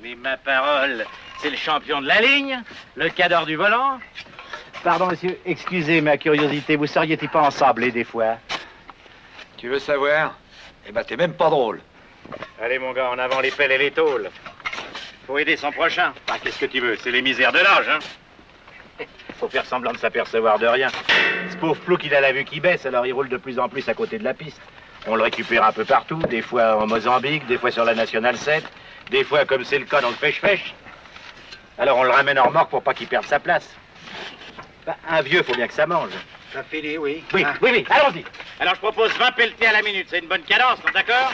Mais ma parole, c'est le champion de la ligne, le cadre du volant. Pardon, monsieur, excusez ma curiosité, vous seriez-il pas ensablé des fois? Tu veux savoir? Eh ben, t'es même pas drôle. Allez, mon gars, en avant les pelles et les tôles. Faut aider son prochain. Ah, qu'est-ce que tu veux? C'est les misères de l'âge, hein? Faut faire semblant de s'apercevoir de rien. Ce pauvre Plouc, il a la vue qui baisse, alors il roule de plus en plus à côté de la piste. On le récupère un peu partout, des fois en Mozambique, des fois sur la Nationale 7, des fois, comme c'est le cas, dans le pêche-pêche. Alors on le ramène en remorque pour pas qu'il perde sa place. Bah, un vieux, faut bien que ça mange. Ça finit, oui. Oui, Ah. oui, allons-y. Alors je propose 20 pelletés à la minute, c'est une bonne cadence, non, d'accord?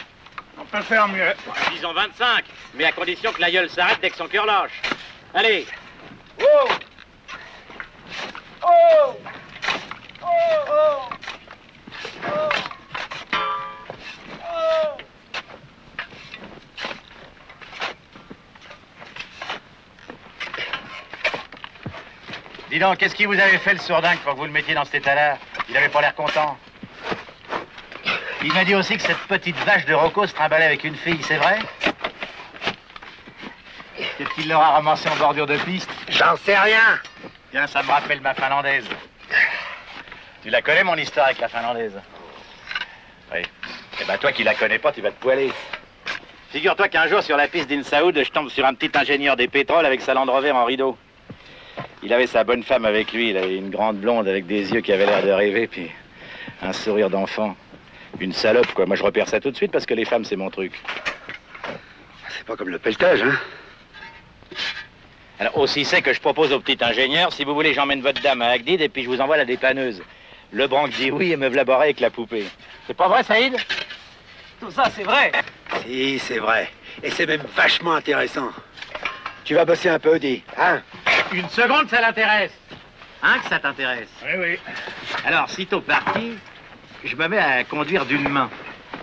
On peut faire mieux. Disons 25, mais à condition que la gueule s'arrête dès que son cœur lâche. Allez. Oh! Oh! Oh! Oh! Oh! Oh! Dis donc, qu'est-ce qui vous avait fait le sourdingue pour que vous le mettiez dans cet état-là? Il avait pas l'air content. Il m'a dit aussi que cette petite vache de Rocco se trimballait avec une fille, c'est vrai? Qu'est-ce qu'il l'aura ramassé en bordure de piste? J'en sais rien. Tiens, ça me rappelle ma finlandaise. Tu la connais, mon histoire avec la finlandaise? Oui. Eh ben, toi qui la connais pas, tu vas te poiler. Figure-toi qu'un jour, sur la piste d'Insaoud, je tombe sur un petit ingénieur des pétroles avec sa Land Rover en rideau. Il avait sa bonne femme avec lui. Il avait une grande blonde avec des yeux qui avaient l'air de rêver, puis un sourire d'enfant. Une salope, quoi. Moi, je repère ça tout de suite parce que les femmes, c'est mon truc. C'est pas comme le pelletage, hein? Alors, aussi c'est que je propose au petit ingénieur, si vous voulez, j'emmène votre dame à Agdid et puis je vous envoie la dépanneuse. Le branque dit oui et me v'là avec la poupée. C'est pas vrai, Saïd? Tout ça, c'est vrai. Si, c'est vrai. Et c'est même vachement intéressant. Tu vas bosser un peu, dis, hein? Une seconde, ça l'intéresse. Hein, que ça t'intéresse? Oui, oui. Alors, sitôt parti, je me mets à conduire d'une main.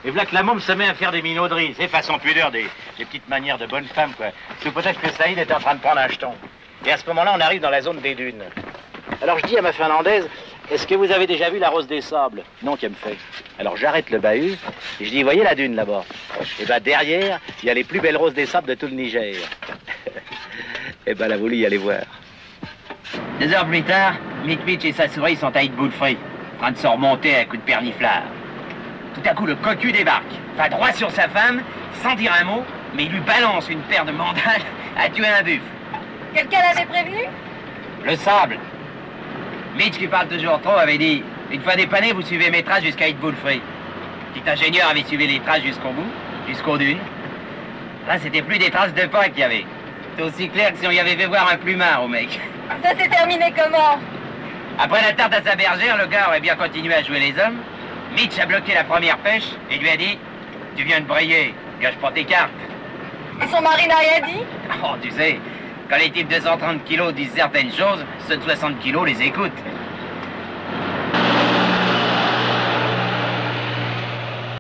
Et voilà que la môme se met à faire des minauderies, c'est façon pudeur, des petites manières de bonne femme, quoi. Sous peut-être que Saïd est en train de prendre un jeton. Et à ce moment-là, on arrive dans la zone des dunes. Alors je dis à ma finlandaise, est-ce que vous avez déjà vu la Rose des Sables? Non, qu'elle me fait. Alors j'arrête le bahut, et je dis, voyez la dune là-bas? Et ben derrière, il y a les plus belles roses des sables de tout le Niger. Et ben elle a voulu y aller voir. 2 heures plus tard, Mitch et sa souris sont à Hitboulfree, en train de se remonter à coups de perniflard. Tout à coup, le cocu débarque, va droit sur sa femme, sans dire un mot, mais il lui balance une paire de mandales à tuer un buffle. Quelqu'un l'avait prévenu? Le sable. Mitch, qui parle toujours trop, avait dit « Une fois dépanné, vous suivez mes traces jusqu'à Hitboulfree. » Petit ingénieur avait suivi les traces jusqu'au bout, jusqu'aux dunes. Là, c'était plus des traces de pas qu'il y avait. C'est aussi clair que si on y avait fait voir un plumard au mec. Ça s'est terminé comment? Après la tarte à sa bergère, le gars aurait bien continué à jouer les hommes. Mitch a bloqué la première pêche et lui a dit « Tu viens de briller, gâche pas tes cartes. » Et son mari n'a rien dit? Oh, tu sais, quand les types de 130 kilos disent certaines choses, ceux de 60 kilos les écoutent.